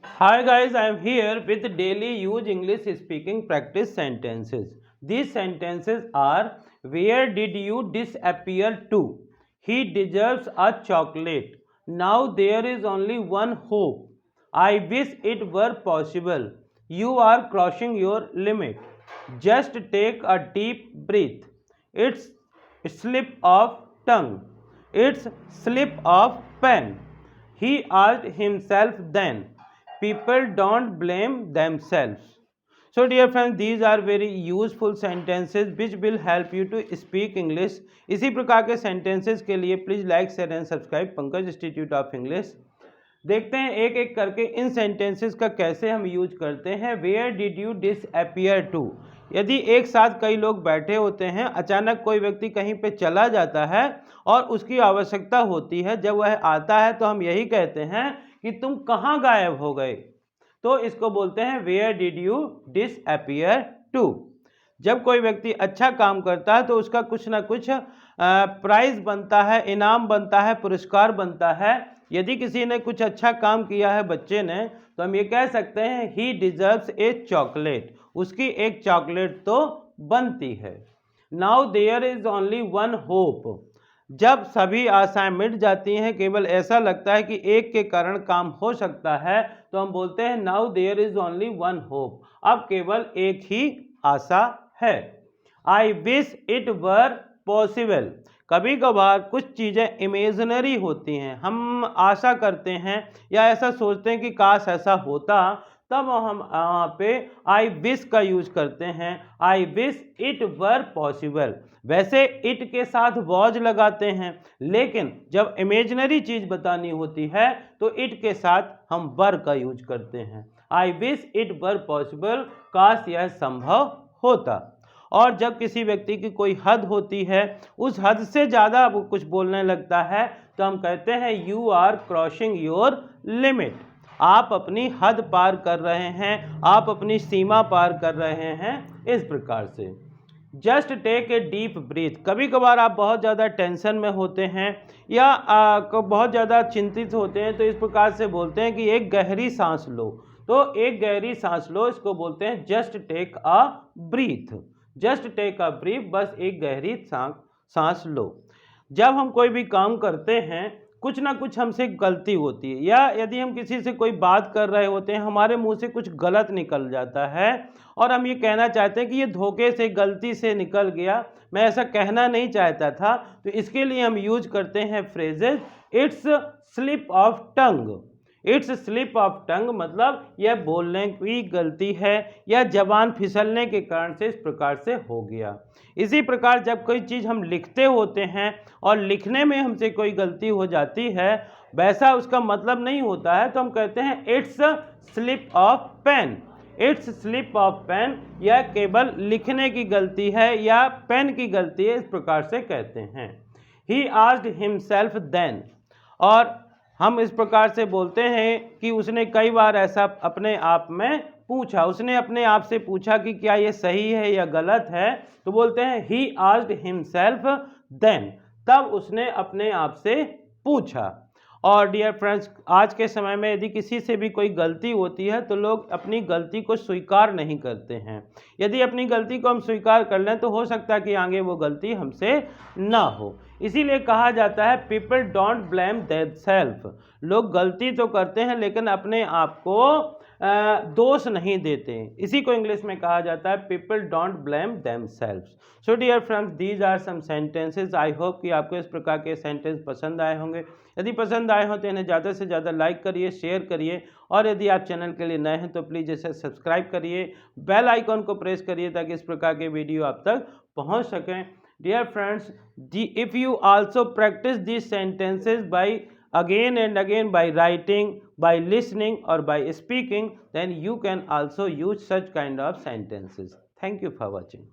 Hi guys, I am here with daily use English speaking practice sentences. These sentences are: where did you disappear to? He deserves a chocolate. Now there is only one hope. I wish it were possible. You are crossing your limit. Just take a deep breath. It's slip of tongue. It's slip of pen. He asked himself then. People don't blame themselves. So dear friends, these are very useful sentences which will help you to speak English. इसी प्रकार के sentences के लिए please like share and subscribe Pankaj institute of English. देखते हैं एक एक करके इन सेंटेंसेस का कैसे हम यूज करते हैं। Where did you disappear to, यदि एक साथ कई लोग बैठे होते हैं, अचानक कोई व्यक्ति कहीं पे चला जाता है और उसकी आवश्यकता होती है, जब वह आता है तो हम यही कहते हैं कि तुम कहाँ गायब हो गए, तो इसको बोलते हैं where did you disappear to. जब कोई व्यक्ति अच्छा काम करता है तो उसका कुछ ना कुछ प्राइज बनता है, इनाम बनता है, पुरस्कार बनता है। यदि किसी ने कुछ अच्छा काम किया है बच्चे ने, तो हम ये कह सकते हैं ही डिजर्व्स ए चॉकलेट, उसकी एक चॉकलेट तो बनती है। Now there is only one hope, जब सभी आशाएं मिट जाती हैं, केवल ऐसा लगता है कि एक के कारण काम हो सकता है, तो हम बोलते हैं now there is only one hope, अब केवल एक ही आशा है। I wish it were possible, कभी कभार कुछ चीज़ें इमेजिनरी होती हैं, हम आशा करते हैं या ऐसा सोचते हैं कि काश ऐसा होता, तब हम यहाँ पे आई विश का यूज करते हैं, आई विश इट वर पॉसिबल। वैसे इट के साथ वॉज लगाते हैं, लेकिन जब इमेजिनरी चीज बतानी होती है तो इट के साथ हम वर का यूज करते हैं। आई विश इट वर पॉसिबल, काश यह संभव होता। और जब किसी व्यक्ति की कोई हद होती है, उस हद से ज़्यादा वो कुछ बोलने लगता है, तो हम कहते हैं you are crossing your limit, आप अपनी हद पार कर रहे हैं, आप अपनी सीमा पार कर रहे हैं। इस प्रकार से just take a deep breath, कभी कभार आप बहुत ज़्यादा टेंशन में होते हैं या बहुत ज़्यादा चिंतित होते हैं, तो इस प्रकार से बोलते हैं कि एक गहरी सांस लो, तो एक गहरी सांस लो, इसको बोलते हैं just take a breath. Just take a breath, बस एक गहरी सांस लो। जब हम कोई भी काम करते हैं, कुछ ना कुछ हमसे गलती होती है, या यदि हम किसी से कोई बात कर रहे होते हैं, हमारे मुंह से कुछ गलत निकल जाता है और हम ये कहना चाहते हैं कि ये धोखे से, गलती से निकल गया, मैं ऐसा कहना नहीं चाहता था, तो इसके लिए हम यूज करते हैं phrases it's slip of tongue. It's slip of tongue मतलब यह बोलने की गलती है या जबान फिसलने के कारण से इस प्रकार से हो गया। इसी प्रकार जब कोई चीज़ हम लिखते होते हैं और लिखने में हमसे कोई गलती हो जाती है, वैसा उसका मतलब नहीं होता है, तो हम कहते हैं it's slip of pen. It's slip of pen, यह केवल लिखने की गलती है या पेन की गलती है, इस प्रकार से कहते हैं। ही आस्क्ड हिमसेल्फ देन, और हम इस प्रकार से बोलते हैं कि उसने कई बार ऐसा अपने आप में पूछा, उसने अपने आप से पूछा कि क्या ये सही है या गलत है, तो बोलते हैं ही आस्क्ड हिमसेल्फ देन, तब उसने अपने आप से पूछा। और डियर फ्रेंड्स, आज के समय में यदि किसी से भी कोई गलती होती है तो लोग अपनी गलती को स्वीकार नहीं करते हैं। यदि अपनी गलती को हम स्वीकार कर लें तो हो सकता है कि आगे वो गलती हमसे ना हो। इसीलिए कहा जाता है पीपल डोंट ब्लेम देमसेल्फ, लोग गलती तो करते हैं लेकिन अपने आप को दोष नहीं देते। इसी को इंग्लिश में कहा जाता है people don't blame themselves. So dear friends, these are some sentences. I hope कि आपको इस प्रकार के सेंटेंस पसंद आए होंगे। यदि पसंद आए हो तो इन्हें ज़्यादा से ज़्यादा लाइक करिए, शेयर करिए, और यदि आप चैनल के लिए नए हैं तो प्लीज़ इसे सब्सक्राइब करिए, बेल आइकॉन को प्रेस करिए ताकि इस प्रकार के वीडियो आप तक पहुँच सकें। Dear friends, if you also practice these sentences by again and again by writing, by listening or by speaking, then you can also use such kind of sentences. Thank you for watching.